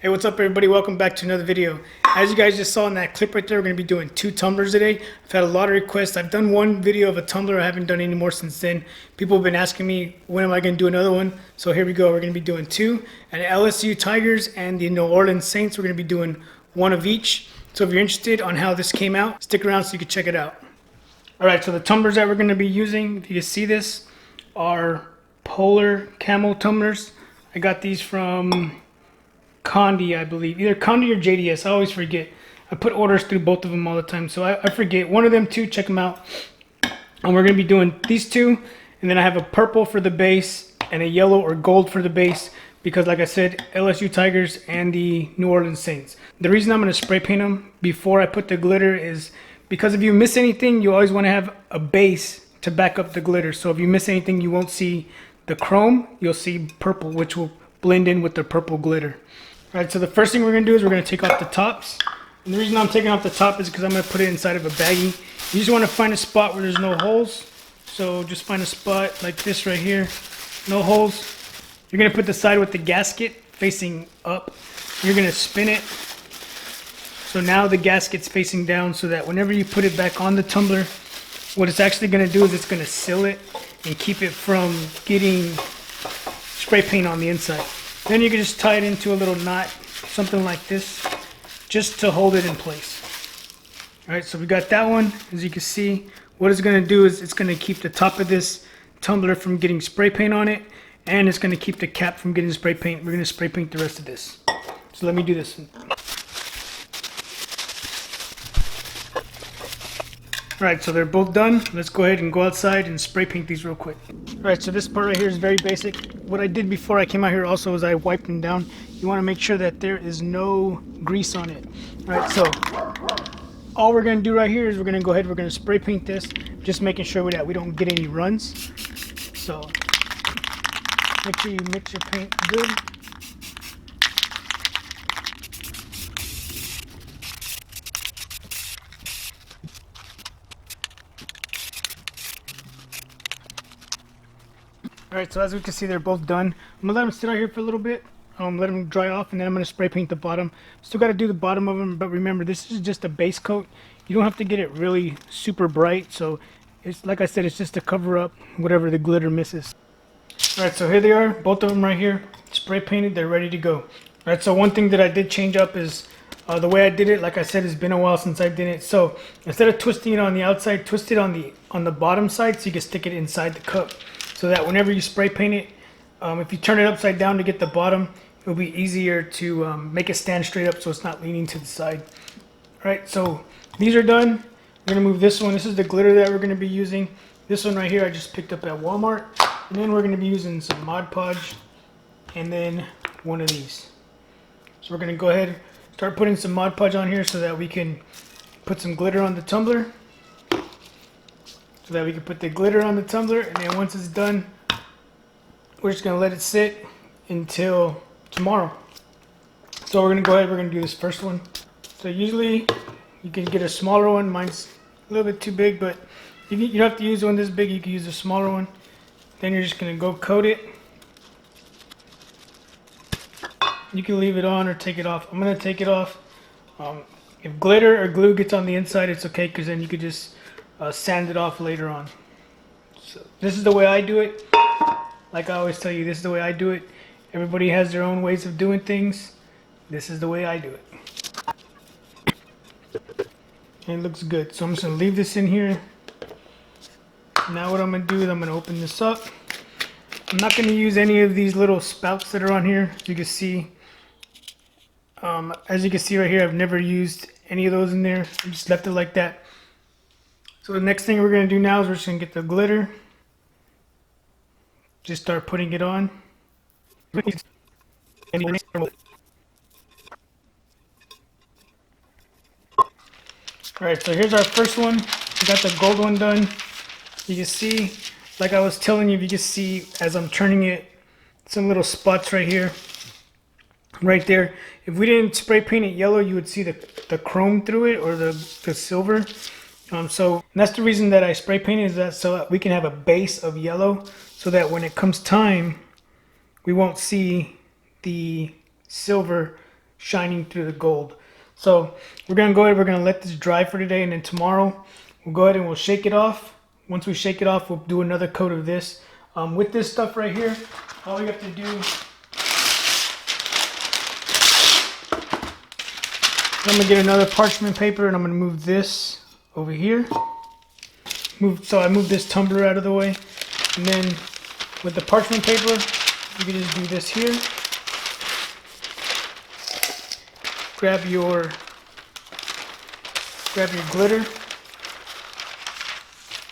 Hey, what's up everybody? Welcome back to another video. As you guys just saw in that clip right there, we're going to be doing 2 tumblers today. I've had a lot of requests. I've done one video of a tumbler. I haven't done any more since then. People have been asking me, when am I going to do another one? So here we go. We're going to be doing 2. And LSU Tigers and the New Orleans Saints, we're going to be doing 1 of each. So if you're interested on how this came out, stick around so you can check it out. Alright, so the tumblers that we're going to be using, if you can see this, are Polar Camel tumblers. I got these from Condi, I believe. Either Condi or JDS. I always forget. I put orders through both of them all the time, so I forget. One of them too, check them out. And we're going to be doing these 2. And then I have a purple for the base and a yellow or gold for the base. Because like I said, LSU Tigers and the New Orleans Saints. The reason I'm going to spray paint them before I put the glitter is because if you miss anything, you always want to have a base to back up the glitter. So if you miss anything, you won't see the chrome. You'll see purple, which will blend in with the purple glitter. Alright, so the first thing we're going to do is we're going to take off the tops. And the reason I'm taking off the top is because I'm going to put it inside of a baggie. You just want to find a spot where there's no holes. So just find a spot like this right here. No holes. You're going to put the side with the gasket facing up. You're going to spin it. So now the gasket's facing down so that whenever you put it back on the tumbler, what it's actually going to do is it's going to seal it and keep it from getting spray paint on the inside. Then you can just tie it into a little knot, something like this, just to hold it in place. Alright, so we got that one. As you can see, what it's going to do is it's going to keep the top of this tumbler from getting spray paint on it, and it's going to keep the cap from getting spray paint. We're going to spray paint the rest of this. So let me do this. Alright, so they're both done. Let's go ahead and go outside and spray paint these real quick. Alright, so this part right here is very basic. What I did before I came out here also is I wiped them down. You want to make sure that there is no grease on it. Alright, so all we're going to do right here is we're going to go ahead, we're going to spray paint this, just making sure that we don't get any runs. So make sure you mix your paint good. Alright, so as we can see, they're both done. I'm going to let them sit out here for a little bit. Let them dry off, and then I'm going to spray paint the bottom. Still got to do the bottom of them, but remember, this is just a base coat. You don't have to get it really super bright. So, it's like I said, it's just to cover up whatever the glitter misses. Alright, so here they are. Both of them right here. Spray painted. They're ready to go. Alright, so one thing that I did change up is the way I did it. Like I said, it's been a while since I did it. So, instead of twisting it on the outside, twist it on the bottom side so you can stick it inside the cup. So that whenever you spray paint it, if you turn it upside down to get the bottom, it'll be easier to make it stand straight up so it's not leaning to the side. Alright, so these are done. We're going to move this one. This is the glitter that we're going to be using. This one right here I just picked up at Walmart. And then we're going to be using some Mod Podge and then one of these. So we're going to go ahead and start putting some Mod Podge on here so that we can put some glitter on the tumbler. So that we can put the glitter on the tumbler, and then once it's done, we're just going to let it sit until tomorrow. So we're going to go ahead, we're going to do this first one. So usually you can get a smaller one. Mine's a little bit too big, but you don't have to use one this big. You can use a smaller one. Then you're just going to go coat it. You can leave it on or take it off. I'm going to take it off. If glitter or glue gets on the inside, it's okay, because then you could just sand it off later on. So this is the way I do it. Like I always tell you, this is the way I do it. Everybody has their own ways of doing things. This is the way I do it. And it looks good. So I'm just going to leave this in here. Now what I'm going to do is I'm going to open this up. I'm not going to use any of these little spouts that are on here. As you can see, right here, I've never used any of those in there. I just left it like that. So the next thing we're going to do now is we're just going to get the glitter. Just start putting it on. Alright, so here's our first one. We got the gold one done. You can see, like I was telling you, you can see as I'm turning it, some little spots right here. Right there. If we didn't spray paint it yellow, you would see the chrome through it, or the silver. So that's the reason that I spray paint, is that so that we can have a base of yellow, so that when it comes time, we won't see the silver shining through the gold. So we're gonna go ahead, we're gonna let this dry for today, and then tomorrow we'll go ahead and we'll shake it off. Once we shake it off, we'll do another coat of this. With this stuff right here, all we have to do, I'm gonna get another parchment paper and I'm gonna move this over here. So I moved this tumbler out of the way, and then with the parchment paper, you can just do this here. Grab your glitter.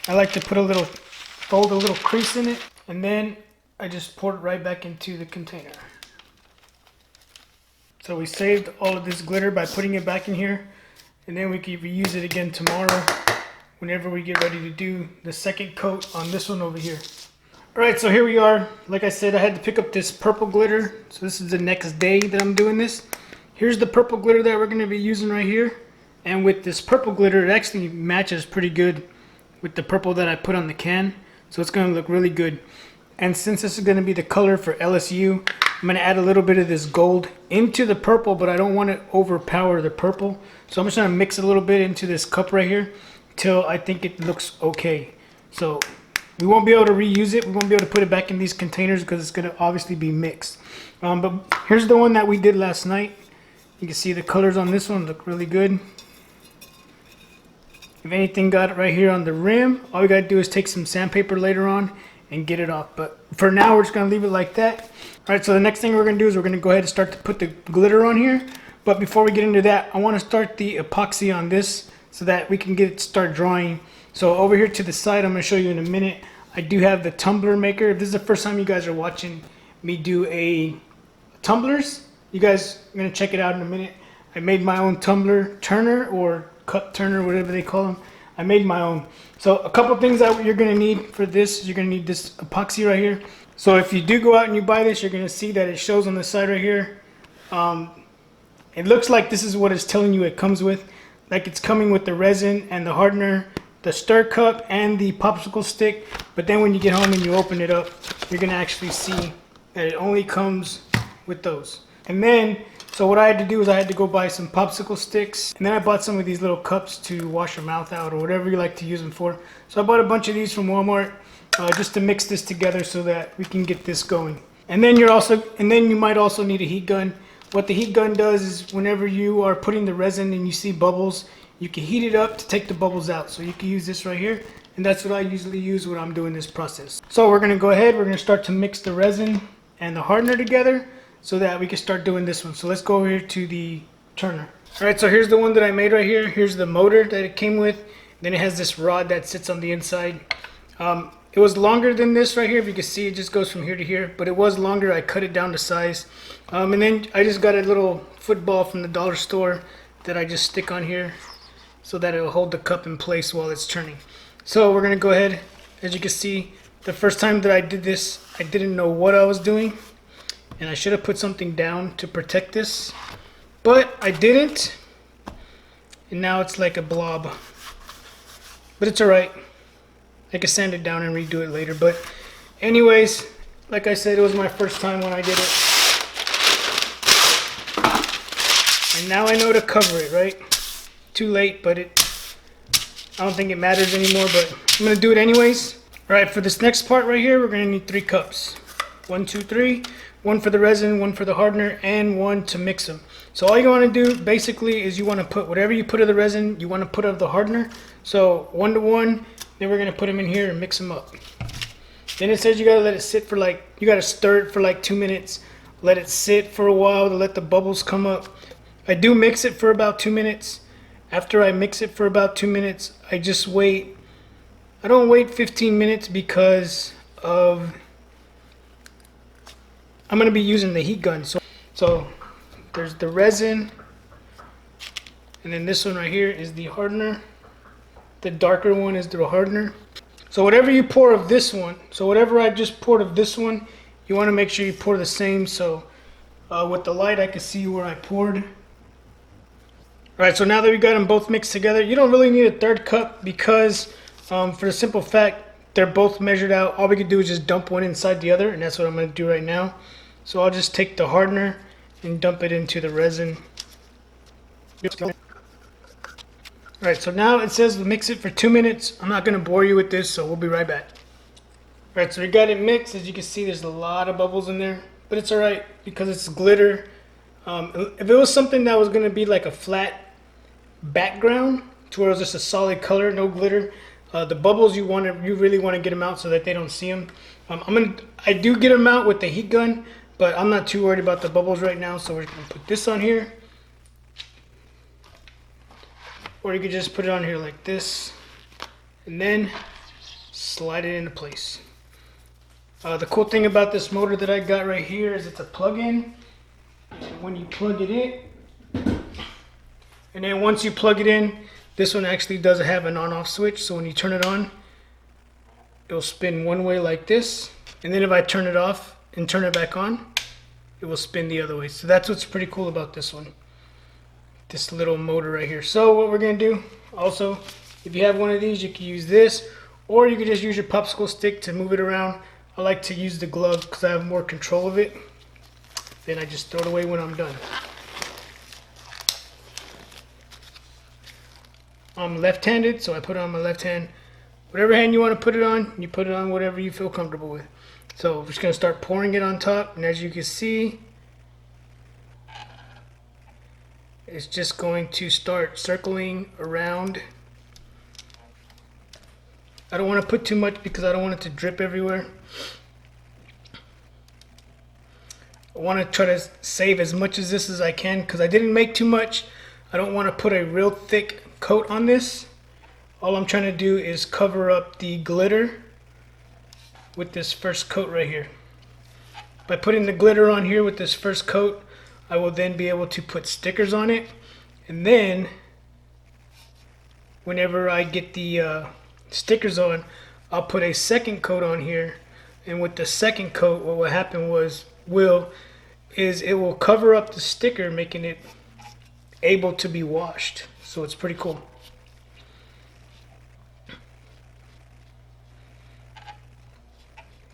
I like to fold a little crease in it, and then I just pour it right back into the container. So we saved all of this glitter by putting it back in here, and then we can reuse it again tomorrow whenever we get ready to do the second coat on this one over here. Alright, so here we are. Like I said, I had to pick up this purple glitter, so this is the next day that I'm doing this. Here's the purple glitter that we're going to be using right here, and with this purple glitter, it actually matches pretty good with the purple that I put on the can, so it's going to look really good. And since this is going to be the color for LSU, I'm going to add a little bit of this gold into the purple, but I don't want to overpower the purple, so I'm just going to mix a little bit into this cup right here till I think it looks okay. So we won't be able to reuse it, we won't be able to put it back in these containers because it's going to obviously be mixed. But here's the one that we did last night. You can see the colors on this one look really good. If anything got it right here on the rim, all we got to do is take some sandpaper later on and get it off. But for now, we're just going to leave it like that. Alright, so the next thing we're going to do is we're going to go ahead and start to put the glitter on here. But before we get into that, I want to start the epoxy on this so that we can start drawing. So over here to the side, I'm going to show you in a minute, I do have the tumbler maker. If this is the first time you guys are watching me do a tumblers, you guys are going to check it out in a minute. I made my own tumbler turner or cup turner, whatever they call them. I made my own. So a couple things that you're going to need for this, you're going to need this epoxy right here. So if you do go out and you buy this, you're going to see that it shows on the side right here. It looks like this is what it's telling you it comes with. Like it's coming with the resin and the hardener, the stir cup, and the popsicle stick. But then when you get home and you open it up, you're going to actually see that it only comes with those. And then, so what I had to do is I had to go buy some popsicle sticks, and then I bought some of these little cups to wash your mouth out or whatever you like to use them for. So I bought a bunch of these from Walmart just to mix this together so that we can get this going. And then you might also need a heat gun. What the heat gun does is whenever you are putting the resin and you see bubbles, you can heat it up to take the bubbles out. So you can use this right here, and that's what I usually use when I'm doing this process. So we're going to go ahead, we're going to start to mix the resin and the hardener together so that we can start doing this one. So let's go over here to the turner. Alright, so here's the one that I made right here. Here's the motor that it came with. Then it has this rod that sits on the inside. It was longer than this right here. If you can see, it just goes from here to here. But it was longer. I cut it down to size. And then I just got a little football from the dollar store that I just stick on here so that it'll hold the cup in place while it's turning. So we're going to go ahead. As you can see, the first time that I did this, I didn't know what I was doing. And I should have put something down to protect this, but I didn't, and now it's like a blob. But it's alright. I can sand it down and redo it later. But anyways, like I said, it was my first time when I did it. And now I know to cover it, right? Too late, but I don't think it matters anymore, but I'm going to do it anyways. Alright, for this next part right here, we're going to need 3 cups. 1, 2, 3. One for the resin, one for the hardener, and one to mix them. So all you want to do basically is you want to put whatever you put of the resin, you want to put of the hardener. So 1 to 1, then we're going to put them in here and mix them up. Then it says you got to let it sit for you got to stir it for 2 minutes. Let it sit for a while to let the bubbles come up. I do mix it for about 2 minutes. After I mix it for about 2 minutes, I just wait. I don't wait 15 minutes because of I'm going to be using the heat gun. So there's the resin, and then this one right here is the hardener. The darker one is the hardener. So whatever you pour of this one, so whatever I just poured of this one, you want to make sure you pour the same. So with the light I can see where I poured. Alright, so now that we got them both mixed together, you don't really need a third cup because for the simple fact they're both measured out. All we can do is just dump one inside the other, and that's what I'm going to do right now. So I'll just take the hardener and dump it into the resin. Alright, so now it says mix it for 2 minutes. I'm not going to bore you with this, so we'll be right back. Alright, so we got it mixed. As you can see, there's a lot of bubbles in there, but it's alright because it's glitter. If it was something that was going to be like a flat background to where it was just a solid color, no glitter, the bubbles you really want to get them out so that they don't see them. I do get them out with the heat gun, but I'm not too worried about the bubbles right now, so we're going to put this on here. Or you could just put it on here like this and then slide it into place. The cool thing about this motor that I got right here is it's a plug-in. When you plug it in, and then once you plug it in, this one actually does have an on-off switch, so when you turn it on, it'll spin one way like this, and then if I turn it off and turn it back on, it will spin the other way. So that's what's pretty cool about this one, this little motor right here. So what we're gonna do also, if you have one of these, you can use this, or you can just use your popsicle stick to move it around. I like to use the glove because I have more control of it. Then I just throw it away when I'm done. I'm left-handed, so I put it on my left hand. Whatever hand you want to put it on, you put it on whatever you feel comfortable with. So we're just going to start pouring it on top, and as you can see, it's just going to start circling around. I don't want to put too much because I don't want it to drip everywhere. I want to try to save as much of this as I can because I didn't make too much. I don't want to put a real thick coat on this. All I'm trying to do is cover up the glitter with this first coat right here. By putting the glitter on here with this first coat, I will then be able to put stickers on it, and then whenever I get the stickers on, I'll put a second coat on here, and with the second coat, what will happen is it will cover up the sticker, making it able to be washed. So it's pretty cool.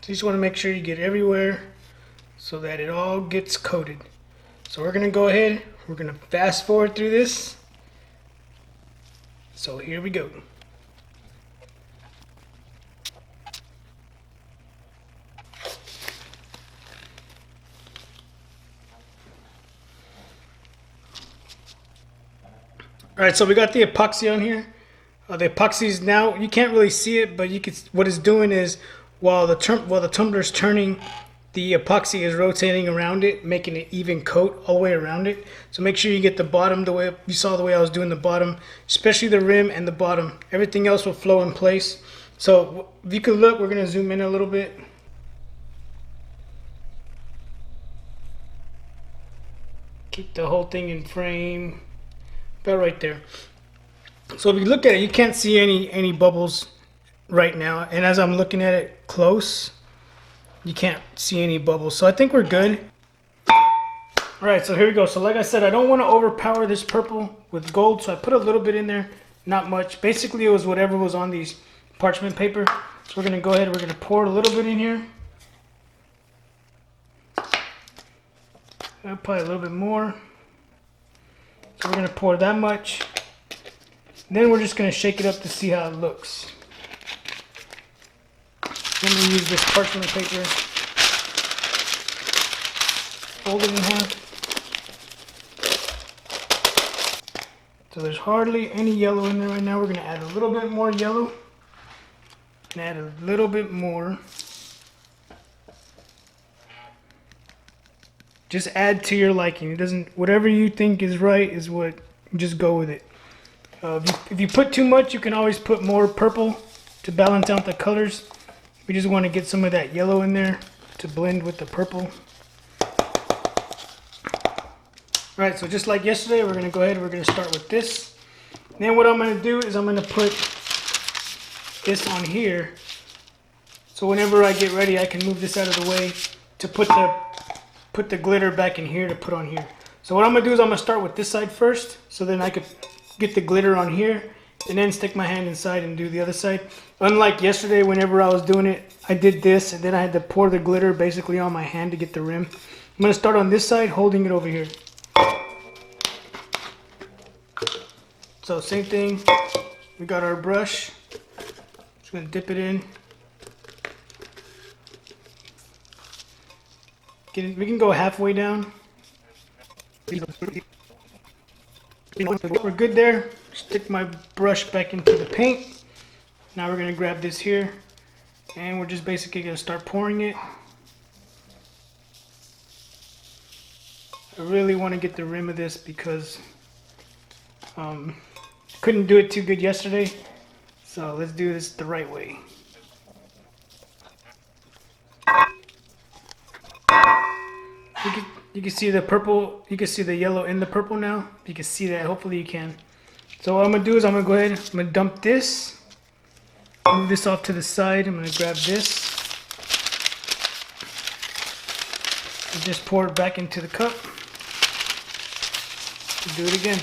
So you just want to make sure you get everywhere so that it all gets coated. So we're going to go ahead, we're going to fast forward through this. So here we go. Alright, so we got the epoxy on here. The epoxy is now, you can't really see it, but you can. What it's doing is while the tumbler is turning, the epoxy is rotating around it, making an even coat all the way around it. So make sure you get the bottom the way you saw the way I was doing the bottom, especially the rim and the bottom. Everything else will flow in place. So if you could look, we're going to zoom in a little bit. Keep the whole thing in frame. About right there. So if you look at it, you can't see any bubbles right now, and as I'm looking at it close, you can't see any bubbles. So I think we're good. Alright, so here we go. So like I said, I don't want to overpower this purple with gold, so I put a little bit in there, not much. Basically it was whatever was on these parchment paper. So we're going to go ahead, we're going to pour a little bit in here. Probably a little bit more. So we're going to pour that much. Then we're just going to shake it up to see how it looks. Then we use this parchment paper. Fold it in half. So there's hardly any yellow in there right now. We're going to add a little bit more yellow. And add a little bit more. Just add to your liking. It doesn't. Whatever you think is right is what. Just go with it. If you put too much, you can always put more purple to balance out the colors. We just want to get some of that yellow in there to blend with the purple. Alright, so just like yesterday, we're going to go ahead and we're going to start with this. Then what I'm going to do is I'm going to put this on here. So whenever I get ready, I can move this out of the way to put the glitter back in here to put on here. So what I'm going to do is I'm going to start with this side first, so then I could get the glitter on here and then stick my hand inside and do the other side. Unlike yesterday, whenever I was doing it, I did this and then I had to pour the glitter basically on my hand to get the rim. I'm going to start on this side, holding it over here. So same thing, we got our brush, just going to dip it in. We can go halfway down. We're good there. Stick my brush back into the paint. Now we're going to grab this here and we're just basically going to start pouring it. I really want to get the rim of this because couldn't do it too good yesterday, so let's do this the right way. You can see the purple, you can see the yellow in the purple now. You can see that, hopefully you can. So what I'm going to do is I'm going to go ahead, I'm going to dump this, move this off to the side. I'm going to grab this and just pour it back into the cup. Do it again.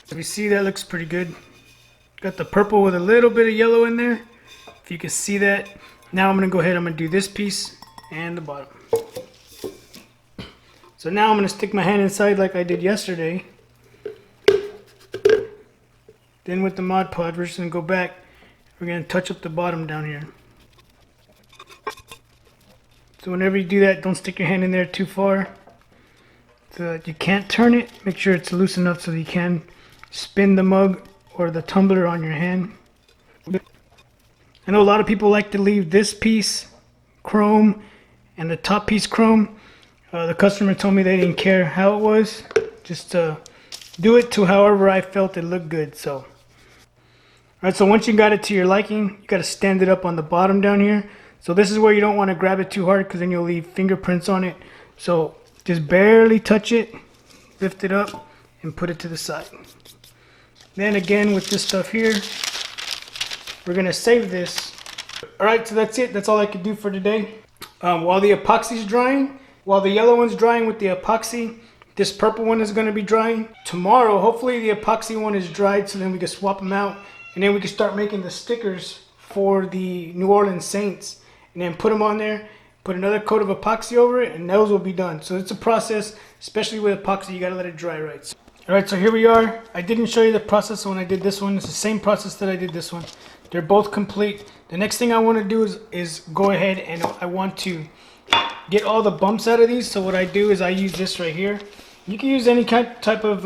So you see that looks pretty good. Got the purple with a little bit of yellow in there. If you can see that. Now I'm going to go ahead, I'm going to do this piece and the bottom. So now I'm going to stick my hand inside like I did yesterday. Then with the Mod Podge, we're just going to go back. We're going to touch up the bottom down here. So whenever you do that, don't stick your hand in there too far so that you can't turn it. Make sure it's loose enough so that you can spin the mug or the tumbler on your hand. I know a lot of people like to leave this piece chrome and the top piece chrome. The customer told me they didn't care how it was. Just do it to however I felt it looked good. So, alright, so once you got it to your liking, you got to stand it up on the bottom down here. So this is where you don't want to grab it too hard because then you'll leave fingerprints on it. So just barely touch it, lift it up, and put it to the side. Then again with this stuff here, we're going to save this. Alright, so that's it. That's all I could do for today. While the epoxy is drying, while the yellow one's drying with the epoxy, this purple one is going to be drying. Tomorrow, hopefully the epoxy one is dried so then we can swap them out. And then we can start making the stickers for the New Orleans Saints. And then put them on there, put another coat of epoxy over it, and those will be done. So it's a process, especially with epoxy, you gotta let it dry right. Alright, so here we are. I didn't show you the process when I did this one. It's the same process that I did this one. They're both complete. The next thing I want to do is go ahead and I want to get all the bumps out of these. So what I do is I use this right here. You can use any type of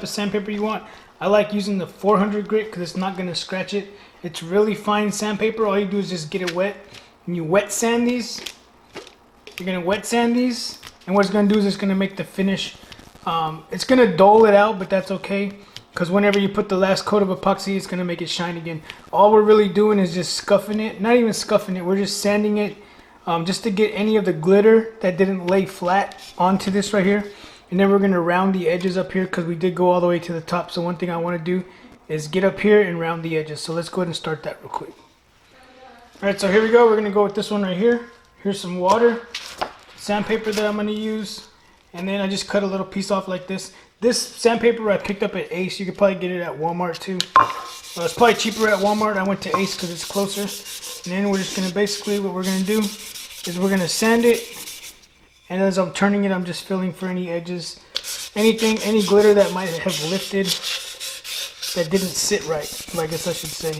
sandpaper you want. I like using the 400 grit because it's not going to scratch it. It's really fine sandpaper. All you do is just get it wet. And you wet sand these. You're going to wet sand these. And what it's going to do is it's going to make the finish. It's going to dull it out, but that's okay. Because whenever you put the last coat of epoxy, it's going to make it shine again. All we're really doing is just scuffing it. Not even scuffing it. We're just sanding it just to get any of the glitter that didn't lay flat onto this right here. And then we're going to round the edges up here because we did go all the way to the top. So one thing I want to do is get up here and round the edges. So let's go ahead and start that real quick. Alright, so here we go. We're going to go with this one right here. Here's some water, sandpaper that I'm going to use. And then I just cut a little piece off like this. This sandpaper I picked up at Ace. You could probably get it at Walmart too. It's probably cheaper at Walmart. I went to Ace because it's closer. And then we're just going to basically, what we're going to do is we're going to sand it. And as I'm turning it, I'm just feeling for any edges. Anything, any glitter that might have lifted that didn't sit right, I guess I should say.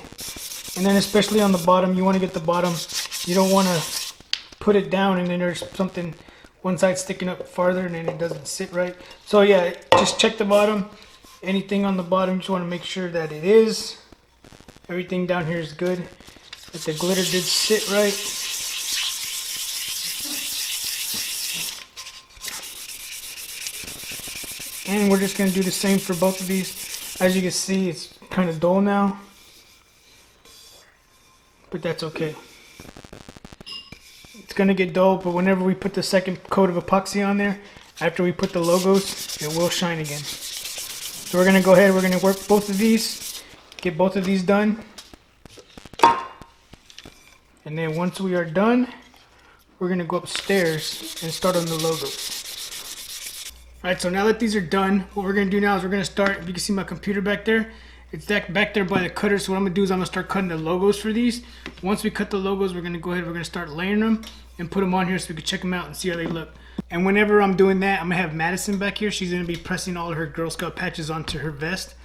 And then especially on the bottom, you want to get the bottom. You don't want to put it down and then there's something, one side sticking up farther and then it doesn't sit right. So yeah, just check the bottom. Anything on the bottom, you just want to make sure that it is. Everything down here is good. That the glitter did sit right. And we're just going to do the same for both of these. As you can see, it's kind of dull now. But that's okay. It's going to get dull, but whenever we put the second coat of epoxy on there, after we put the logos, it will shine again. So we're going to go ahead, we're going to work both of these, get both of these done. And then once we are done, we're going to go upstairs and start on the logos. Alright, so now that these are done, what we're going to do now is we're going to start, if you can see my computer back there, It's that back there by the cutter. So what I'm gonna do is I'm gonna start cutting the logos for these. Once we cut the logos, we're gonna go ahead, we're gonna start layering them and put them on here so we can check them out and see how they look. And whenever I'm doing that, I'm gonna have Madison back here. She's gonna be pressing all of her Girl Scout patches onto her vest.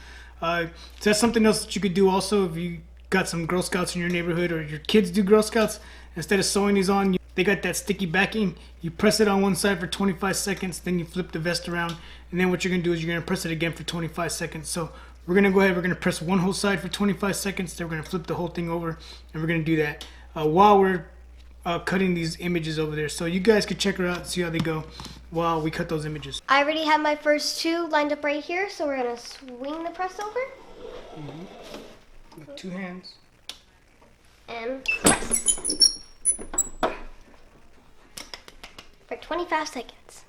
So that's something else that you could do also if you got some Girl Scouts in your neighborhood or your kids do Girl Scouts. Instead of sewing these on, they got that sticky backing. You press it on one side for 25 seconds, then you flip the vest around, and then what you're gonna do is you're gonna press it again for 25 seconds. So we're gonna go ahead, we're gonna press one whole side for 25 seconds, then we're gonna flip the whole thing over, and we're gonna do that while we're cutting these images over there. So you guys can check her out and see how they go while we cut those images. I already have my first two lined up right here, so we're gonna swing the press over. With two hands. And press. For 25 seconds.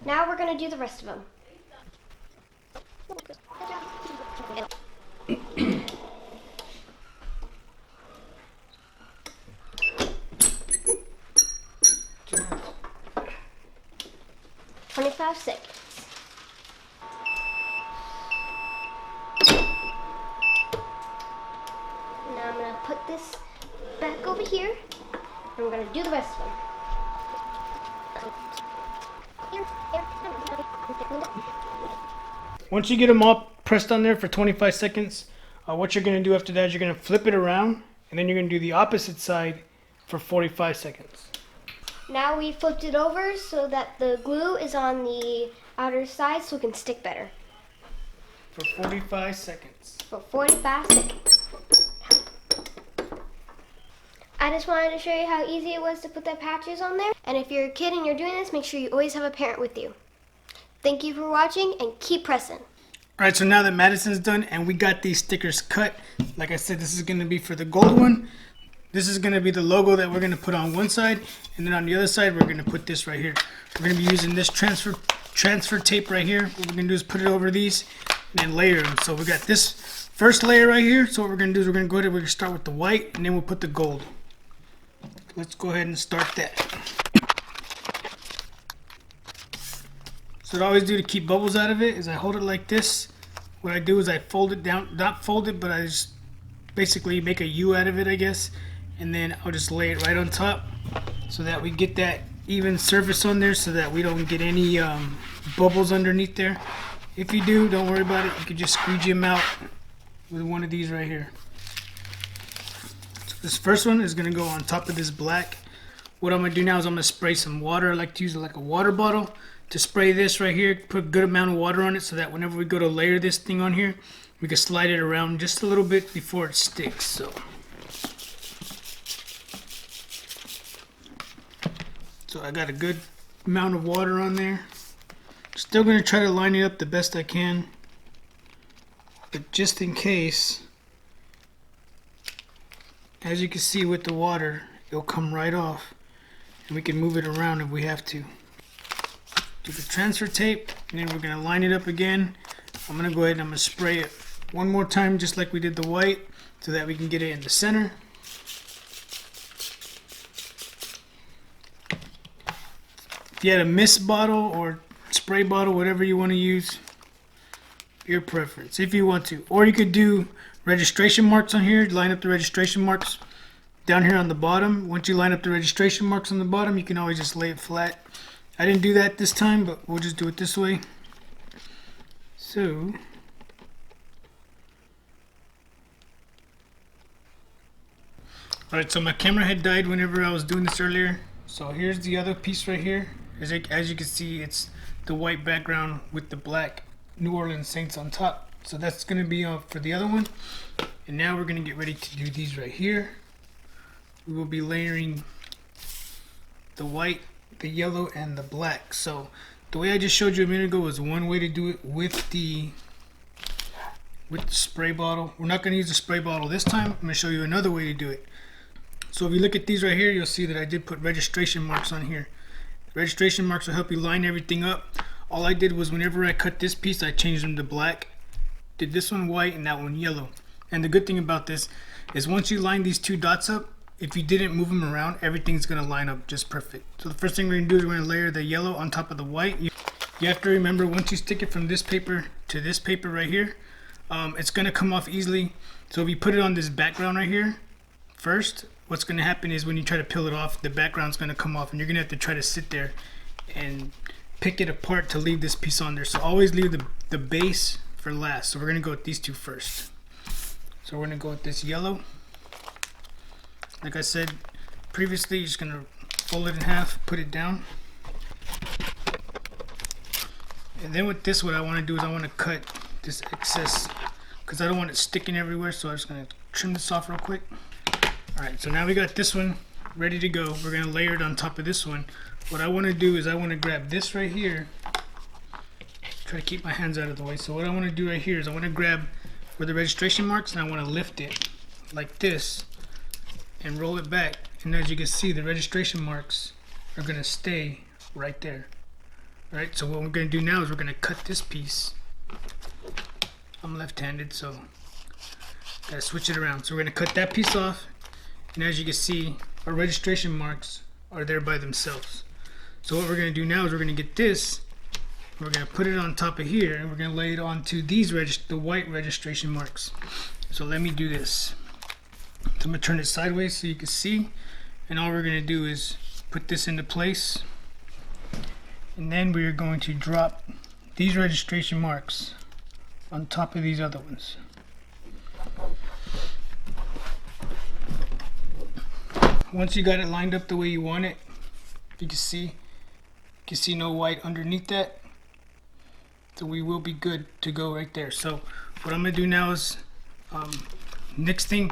Now we're gonna do the rest of them. "25 seconds. Now I'm going to put this back over here, and we're going to do the rest of them. Once you get them all pressed on there for 25 seconds, what you're going to do after that is you're going to flip it around, and then you're going to do the opposite side for 45 seconds. Now we flipped it over so that the glue is on the outer side so it can stick better. For 45 seconds. For 45 seconds. I just wanted to show you how easy it was to put the patches on there. And if you're a kid and you're doing this, make sure you always have a parent with you. Thank you for watching and keep pressing. Alright, so now that Madison's done and we got these stickers cut, like I said, this is going to be for the gold one. This is going to be the logo that we're going to put on one side, and then on the other side we're going to put this right here. We're going to be using this transfer tape right here. What we're going to do is put it over these and then layer them. So we got this first layer right here. So what we're going to do is we're going to go ahead and we're going to start with the white, and then we'll put the gold. Let's go ahead and start that. So what I always do to keep bubbles out of it is I hold it like this. What I do is I fold it down, not fold it, but I just basically make a U out of it, I guess. And then I'll just lay it right on top so that we get that even surface on there so that we don't get any bubbles underneath there. If you do, don't worry about it. You can just squeegee them out with one of these right here. So this first one is going to go on top of this black. What I'm going to do now is I'm going to spray some water. I like to use it like a water bottle to spray this right here. Put a good amount of water on it so that whenever we go to layer this thing on here, we can slide it around just a little bit before it sticks. So I got a good amount of water on there. Still going to try to line it up the best I can, but just in case, as you can see with the water, it'll come right off and we can move it around if we have to. Do the transfer tape, and then we're going to line it up again. I'm going to go ahead and I'm going to spray it one more time just like we did the white so that we can get it in the center. If you had a mist bottle or spray bottle, whatever you want to use, your preference if you want to. Or you could do registration marks on here. Line up the registration marks down here on the bottom. Once you line up the registration marks on the bottom, you can always just lay it flat. I didn't do that this time, but we'll just do it this way. So alright, so my camera had died whenever I was doing this earlier. So here's the other piece right here. As you can see, it's the white background with the black New Orleans Saints on top. So that's going to be for the other one. And now we're going to get ready to do these right here. We will be layering the white, the yellow, and the black. So the way I just showed you a minute ago was one way to do it with the spray bottle. We're not going to use the spray bottle this time. I'm going to show you another way to do it. So if you look at these right here, you'll see that I did put registration marks on here. Registration marks will help you line everything up. All I did was whenever I cut this piece, I changed them to black. Did this one white and that one yellow. And the good thing about this is once you line these two dots up, if you didn't move them around, everything's gonna line up just perfect. So the first thing we're gonna do is we're gonna layer the yellow on top of the white. You have to remember, once you stick it from this paper to this paper right here, it's gonna come off easily. So if you put it on this background right here first, what's gonna happen is when you try to peel it off, the background's gonna come off and you're gonna have to try to sit there and pick it apart to leave this piece on there. So always leave the base for last. So we're gonna go with these two first. So we're gonna go with this yellow. Like I said previously, you're just gonna fold it in half, put it down. And then with this, what I wanna do is I wanna cut this excess because I don't want it sticking everywhere. So I'm just gonna trim this off real quick. All right, so now we got this one ready to go. We're gonna layer it on top of this one. What I wanna do is I wanna grab this right here. Try to keep my hands out of the way. So what I wanna do right here is I wanna grab where the registration marks and I wanna lift it like this and roll it back. And as you can see, the registration marks are gonna stay right there. All right, so what we're gonna do now is we're gonna cut this piece. I'm left-handed, so gotta switch it around. So we're gonna cut that piece off, and as you can see, our registration marks are there by themselves. So what we're gonna do now is we're gonna get this, we're gonna put it on top of here, and we're gonna lay it onto these the white registration marks. So let me do this. So I'm gonna turn it sideways so you can see, and all we're gonna do is put this into place, and then we're going to drop these registration marks on top of these other ones. Once you got it lined up the way you want it, you can see no white underneath that, so we will be good to go right there. So what I'm gonna do now is the next thing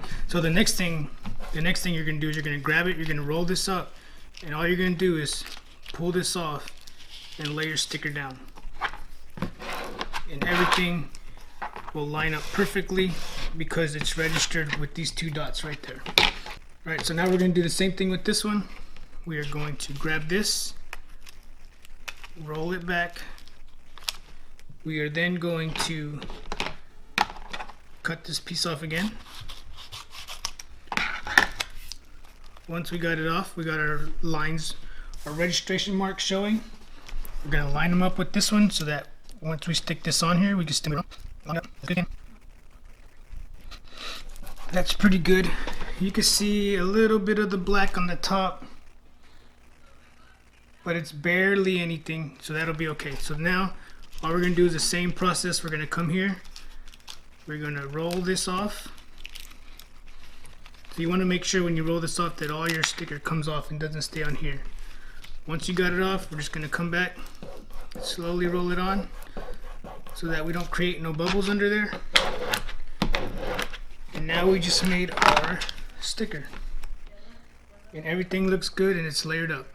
you're gonna do is you're gonna grab it, you're gonna roll this up, and all you're gonna do is pull this off and lay your sticker down, and everything will line up perfectly because it's registered with these two dots right there. All right, so now we're going to do the same thing with this one. We are going to grab this, roll it back. We are then going to cut this piece off again. Once we got it off, we got our lines, our registration marks showing. We're going to line them up with this one so that once we stick this on here, we can stick it on. That's pretty good. You can see a little bit of the black on the top, but it's barely anything, so that'll be okay. So now all we're gonna do is the same process. We're gonna come here, we're gonna roll this off. So you want to make sure when you roll this off that all your sticker comes off and doesn't stay on here. Once you got it off, we're just gonna come back, slowly roll it on so that we don't create no bubbles under there. And now we just made our sticker, and everything looks good and it's layered up.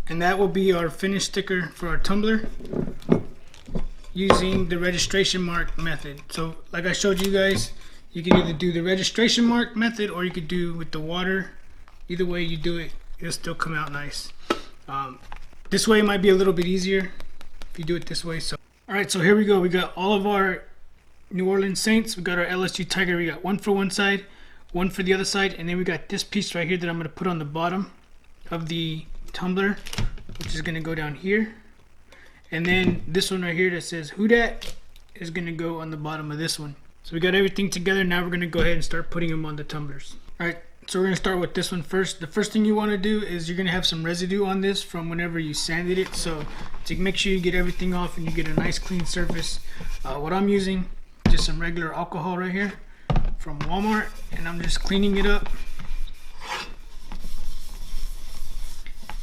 And that will be our finished sticker for our tumbler using the registration mark method. So like I showed you guys, you can either do the registration mark method or you could do with the water. Either way you do it, it'll still come out nice. This way it might be a little bit easier if you do it this way. So all right, so here we go. We got all of our New Orleans Saints. We got our LSU Tiger. We got one for one side, one for the other side, and then we got this piece right here that I'm going to put on the bottom of the tumbler, which is going to go down here. And then this one right here that says "Who Dat" is going to go on the bottom of this one. So we got everything together. Now we're going to go ahead and start putting them on the tumblers. All right, so we're going to start with this one first. The first thing you want to do is you're going to have some residue on this from whenever you sanded it. So to make sure you get everything off and you get a nice clean surface, what I'm using, just some regular alcohol right here from Walmart, and I'm just cleaning it up.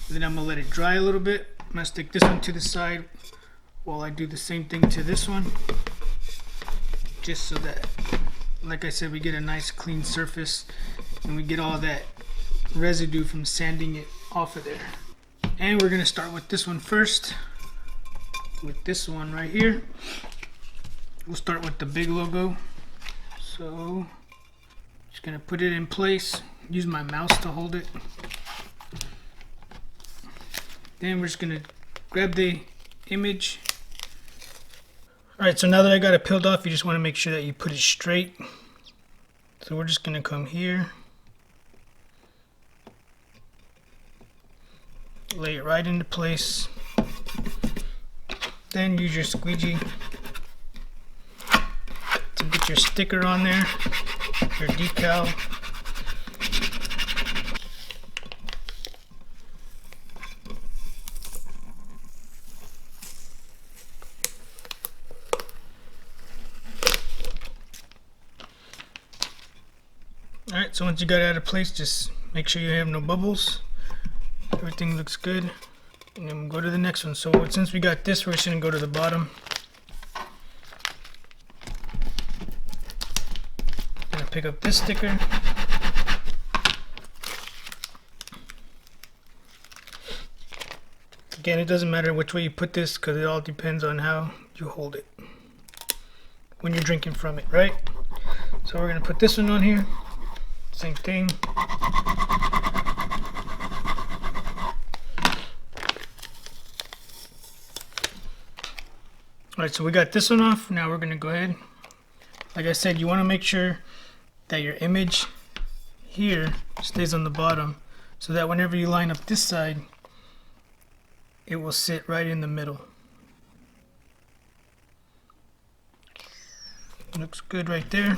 Then I'm gonna let it dry a little bit. I'm gonna stick this one to the side while I do the same thing to this one, just so that, like I said, we get a nice clean surface and we get all that residue from sanding it off of there. And we're gonna start with this one first, with this one right here. We'll start with the big logo. So just gonna put it in place, use my mouse to hold it. Then we're just gonna grab the image. All right, so now that I got it peeled off, you just wanna make sure that you put it straight. So we're just gonna come here lay it right into place. Then use your squeegee to get your sticker on there, your decal. Alright, so once you got it out of place, just make sure you have no bubbles. Everything looks good. And then we'll go to the next one. So since we got this, we're just going to go to the bottom. Gonna pick up this sticker. Again, it doesn't matter which way you put this because it all depends on how you hold it when you're drinking from it, right? So we're going to put this one on here. Same thing. Alright, so we got this one off. Now we're going to go ahead. Like I said, you want to make sure that your image here stays on the bottom so that whenever you line up this side, it will sit right in the middle. Looks good right there.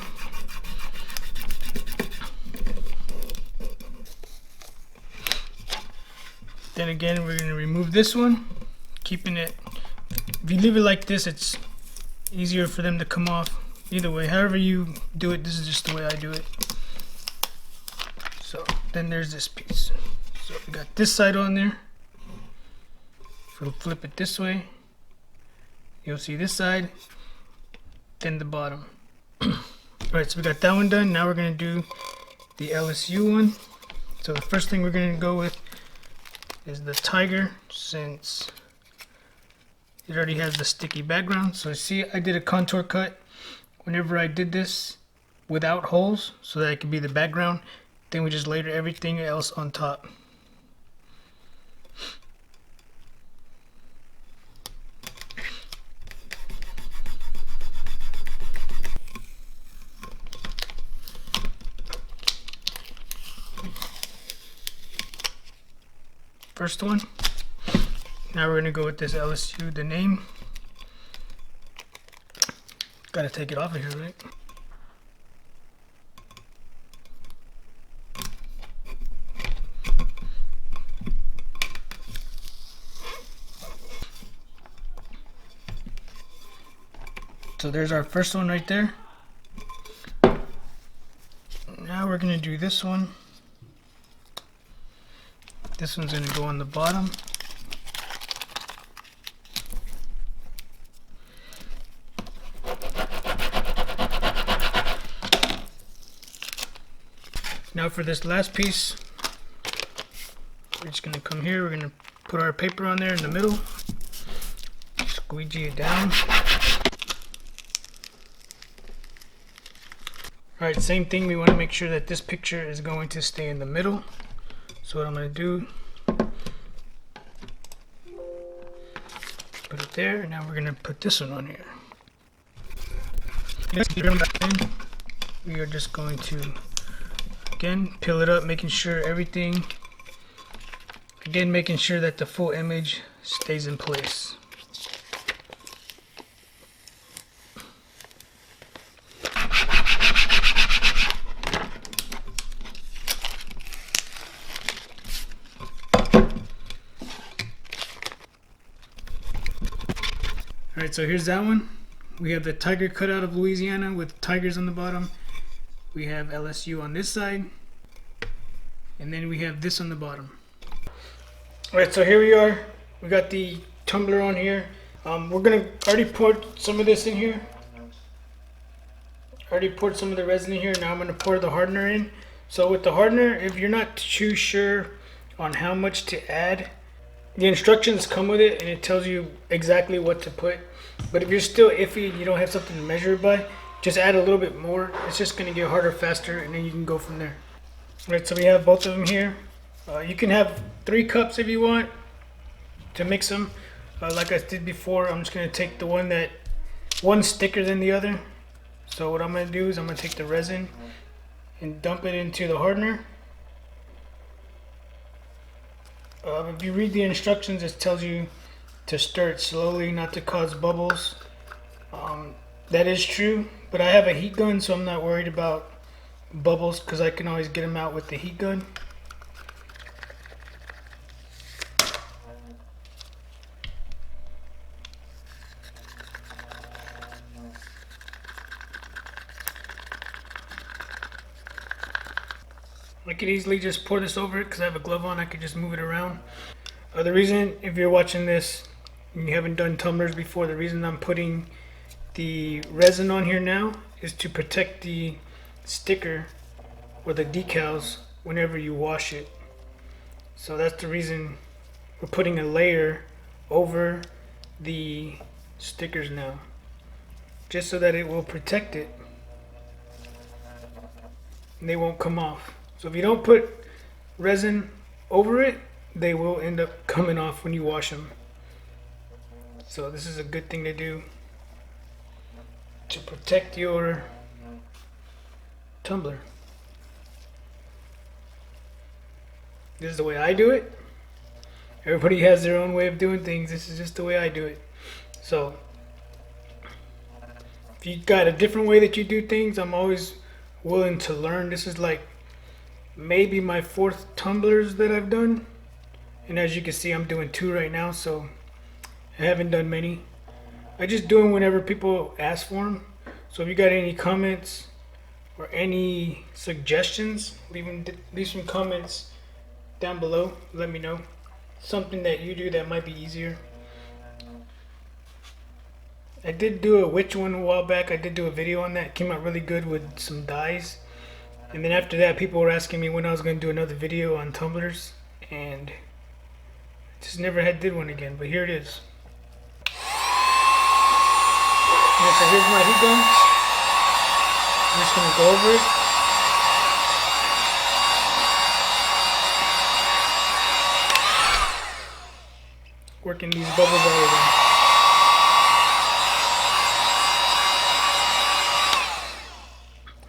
Then again, we're going to remove this one, keeping it. If you leave it like this, it's easier for them to come off. Either way, however you do it, this is just the way I do it. So then there's this piece. So we got this side on there. If we'll flip it this way, you'll see this side, then the bottom. Alright, so we got that one done. Now we're going to do the LSU one. So the first thing we're going to go with is the tiger, since it already has the sticky background. So see, I did a contour cut whenever I did this without holes so that it could be the background. Then we just layer everything else on top. First one. Now we're gonna go with this LSU, the name. Gotta take it off of here, right? So there's our first one right there. Now we're gonna do this one. This one's going to go on the bottom. Now for this last piece, we're just going to come here. We're going to put our paper on there in the middle. Squeegee it down. Alright, same thing. We want to make sure that this picture is going to stay in the middle. So what I'm going to do, put it there, and now we're going to put this one on here. We are just going to, again, peel it up, making sure everything, again, making sure that the full image stays in place. Alright, so here's that one. We have the tiger cut out of Louisiana with tigers on the bottom. We have LSU on this side. And then we have this on the bottom. Alright, so here we are. We got the tumbler on here. We're going to already put some of this in here. Already poured some of the resin in here. Now I'm going to pour the hardener in. So with the hardener, if you're not too sure on how much to add, the instructions come with it and it tells you exactly what to put. But if you're still iffy and you don't have something to measure it by, just add a little bit more. It's just going to get harder faster, and then you can go from there. Alright, so we have both of them here. You can have 3 cups if you want to mix them. Like I did before, I'm just going to take the one's thicker than the other. So what I'm going to do is I'm going to take the resin and dump it into the hardener. If you read the instructions, it tells you to stir it slowly, not to cause bubbles. That is true, but I have a heat gun, so I'm not worried about bubbles because I can always get them out with the heat gun. I could easily just pour this over it because I have a glove on. I could just move it around. The reason, if you're watching this and you haven't done tumblers before, the reason I'm putting the resin on here now is to protect the sticker or the decals whenever you wash it. So that's the reason we're putting a layer over the stickers now, just so that it will protect it and they won't come off. So if you don't put resin over it, they will end up coming off when you wash them. So this is a good thing to do to protect your tumbler. This is the way I do it. Everybody has their own way of doing things. This is just the way I do it. So if you got a different way that you do things, I'm always willing to learn. This is like maybe my 4th tumblers that I've done, and as you can see, I'm doing 2 right now, so I haven't done many. I just do them whenever people ask for them. So if you got any comments or any suggestions, leave some comments down below. Let me know something that you do that might be easier. I did do a witch one a while back. I did do a video on that. It came out really good with some dyes. And then after that, people were asking me when I was going to do another video on tumblers, and just never did one again, but here it is. And so here's my heat gun. I'm just going to go over it. Working these bubbles out of them.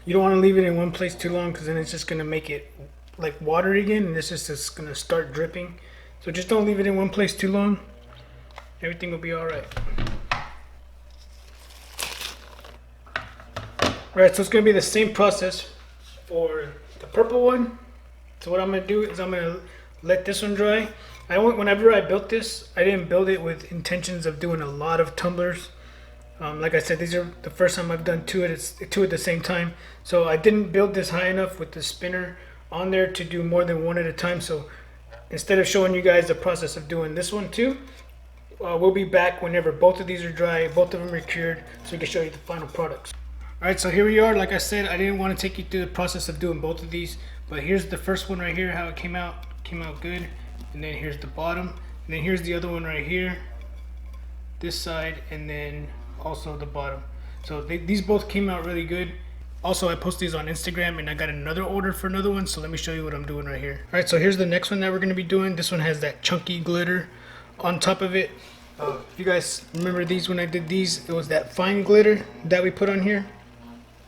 You don't want to leave it in one place too long because then it's just going to make it like water again, and this is just going to start dripping. So just don't leave it in one place too long. Everything will be alright. Alright, so it's going to be the same process for the purple one. So what I'm going to do is I'm going to let this one dry. Whenever I built this, I didn't build it with intentions of doing a lot of tumblers. Like I said, these are the first time I've done 2 at the same time. So I didn't build this high enough with the spinner on there to do more than 1 at a time. So instead of showing you guys the process of doing this one too, we'll be back whenever both of these are dry, both of them are cured, so we can show you the final products. Alright, so here we are. Like I said, I didn't want to take you through the process of doing both of these, but here's the first one right here, how it came out. Came out good. And then here's the bottom. And then here's the other one right here, this side, and then also the bottom. So these both came out really good. Also, I posted these on Instagram, and I got another order for another one, so let me show you what I'm doing right here. Alright, so here's the next one that we're going to be doing. This one has that chunky glitter on top of it. If you guys remember these, when I did these, it was that fine glitter that we put on here.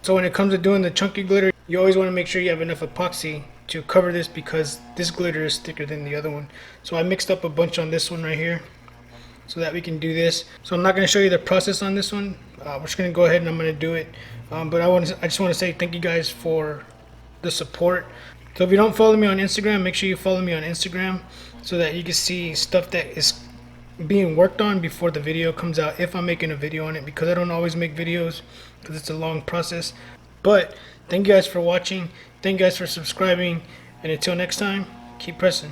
So when it comes to doing the chunky glitter, you always want to make sure you have enough epoxy to cover this because this glitter is thicker than the other one. So I mixed up a bunch on this one right here so that we can do this. So I'm not going to show you the process on this one. We're just going to go ahead and I'm going to do it. But I just want to say thank you guys for the support. So if you don't follow me on Instagram, make sure you follow me on Instagram so that you can see stuff that is being worked on before the video comes out, if I'm making a video on it, because I don't always make videos because it's a long process. But thank you guys for watching. Thank you guys for subscribing. And until next time, keep pressing.